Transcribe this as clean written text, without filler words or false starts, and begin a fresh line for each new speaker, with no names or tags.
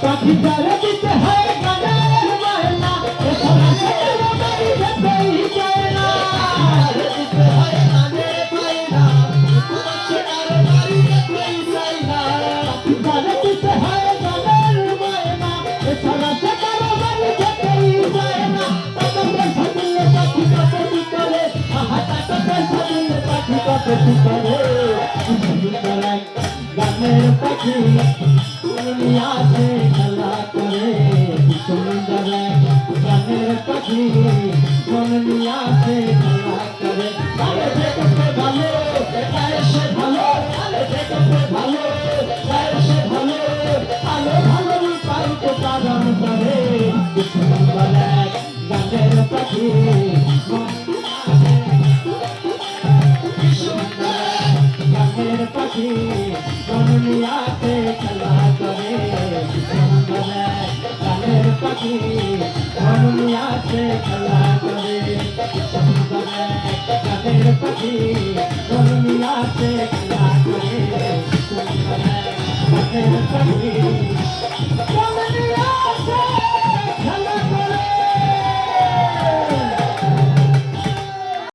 পাখি তারা দিতে হয় গানের মায়না এছাড়া সেটার বাড়ি যেতেই চায় না দিতে হয় গানের মায়না সেটার বাড়ি যেতেই চায় না তারা দিতে হয় গানের মায়না এছাড়া সেটার বাড়ি যেতেই চায় না টাকা পয়সা দিলে পাখি কত করে আহা টাকা পয়সা দিলে পাখি কত করে গানের পাখি দুনিয়াতে খেলা করে সুন্দর গানের পাখি দুনিয়াতে খেলা করে আরে দেখতে ভালো গায়ে সে ভালো আরে দেখতে ভালো গায়ে সে ভালো আলো ভালো পাইতে পালন করে সুন্দর গানের পাখি গানের পাখি দুনিয়াতে খেলা করে গানের পাখি দুনিয়াতে খেলা করে গানের পাখি